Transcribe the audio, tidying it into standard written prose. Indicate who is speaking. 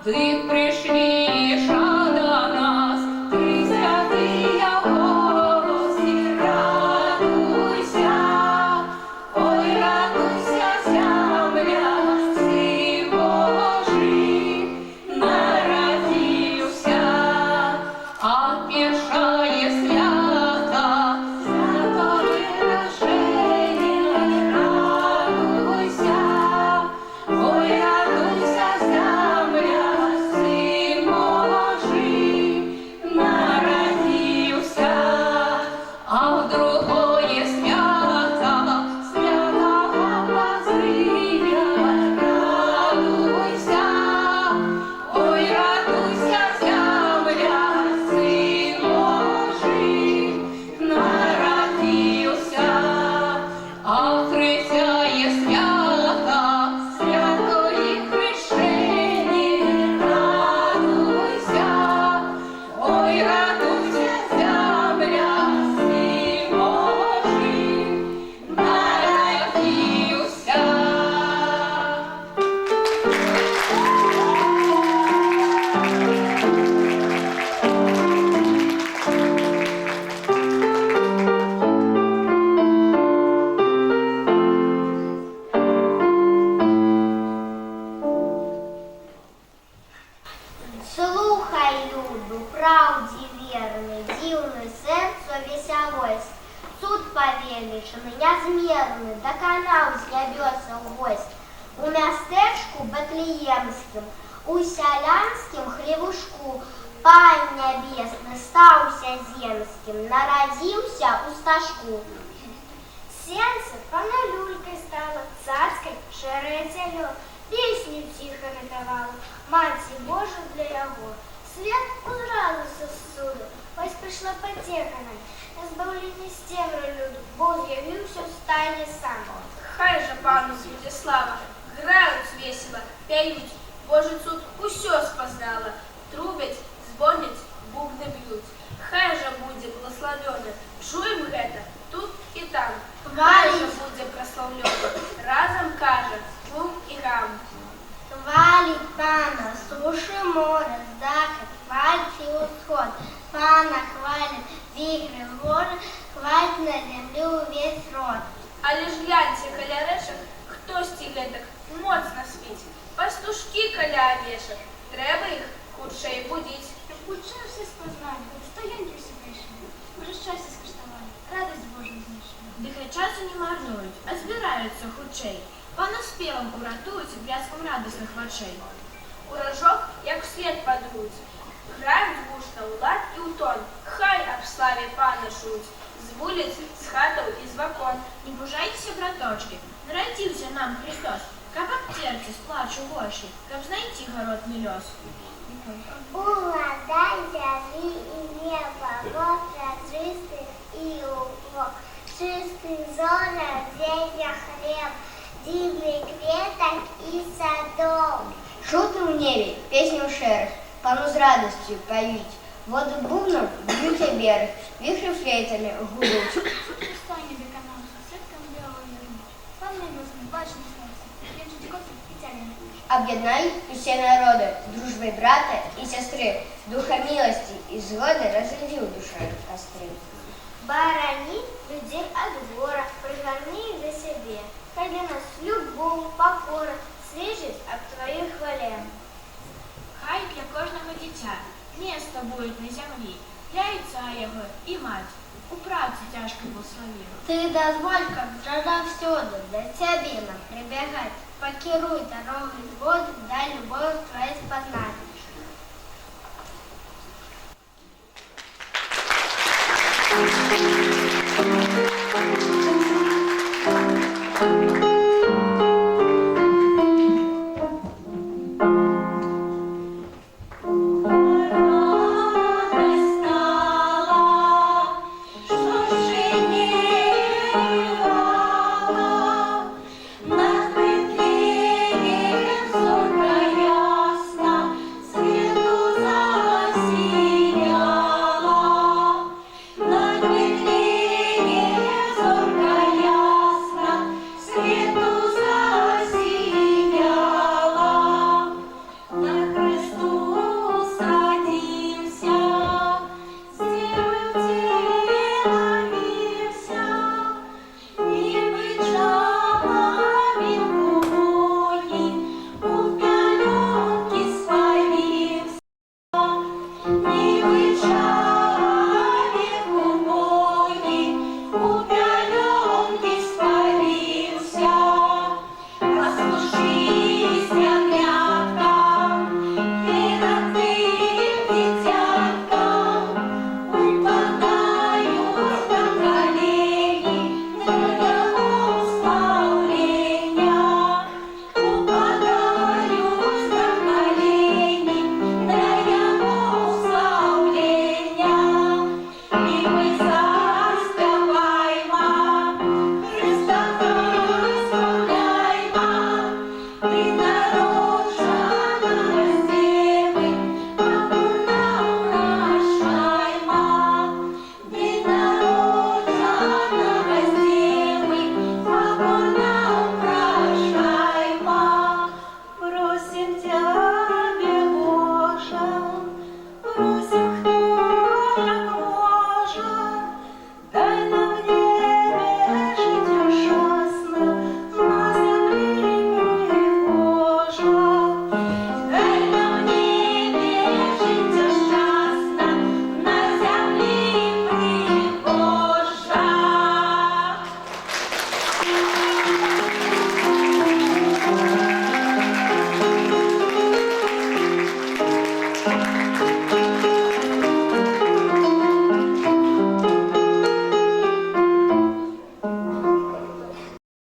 Speaker 1: Ти прийшліша до нас, ти святия гості, радуйся, ой, радуйся, земля, Син Божий народився, а першає свята, святое рождение, радуйся, ой, радуйся, земля, Син Божий народився, а в другое свято, святого Лазаря, радуйся, ой, радуйся, земля, Син Божий народився, а в третє свято, святої хрещення, радуйся, ой, радуйся, земля, Син Божий народився.
Speaker 2: Слухай, люду, правді вірний, дивний серцю веселость. Суд повеличений, незмірний, доконав з небеса гость. У мястечку Бетлеємським, у селянським хлівушку, Пань небесний стався земським, народився у стажку.
Speaker 3: Сенце паналюлькой стало, царской шеретелю, песни тихо рятовала, Маті Божа для його. Свет узрадився суду, ось прийшла потеха нам, на збавлення з темру люду, Бог явився в стайні сам.
Speaker 4: Хай же пану Святослава, грають весело, п'ють, Божий суд усьо спознала, трубять, звонять, бубни б'ють. Хай же буде благословено, чуємо гэта тут і там. Хай же буде прославлено, разом каже, шум і гам.
Speaker 2: Хвалить пана, суши море, захід, хвалить і усход. Пана хвалить вихри горы, хвалить на землю весь род.
Speaker 4: Але ж гляньте, каля решек, хто стіле так моцно спить. Пастушки каля овешек, треба їх хутчей будіть.
Speaker 3: Хутче все спознали, стоянки всі прийшли, вже щастя скуштували, радость Божу знайшли.
Speaker 5: Дихай часу не марнують, а збираються хутчей. Пана співом уратують бляском радісних очей.
Speaker 4: Урожок, як вслед падуть, грають гучно у лад і у тон. Хай об славі пана шуть, з вулиць, з хатаў і з вакон.
Speaker 5: Не бужайтеся, браточки, народився нам Христос, каб обтерці з плачу воші, каб знайти городний льос.
Speaker 2: Уладай землі і неба, вод чистий і лук, чистий зоря, зелья хлеб, дивный кветок и садов.
Speaker 6: Шуты в небе, песни у шерых, пану с радостью поють. Воду бубном бьют о берег, вихры флейтами гудуть.
Speaker 3: Христо небі канався, сіткам білої рими. Пан небесний, бачний сонце, він же дикоти і тягне.
Speaker 6: Объединай все народы, дружбой брата и сестры, духа милости и згоды разряди в душе костры.
Speaker 2: Борони людей от вора, пригорни их за себе. Хай для нас любов, покора, свіжість об твоїй хвалі.
Speaker 5: Хай для кожного дитя место будет на землі, для отца его и мать, у праці тяжко благослови.
Speaker 2: Ты дозволь, как жара всюду, до тебя нам прибегать. Покируй дорогой воду, дай любовь твоей спознать.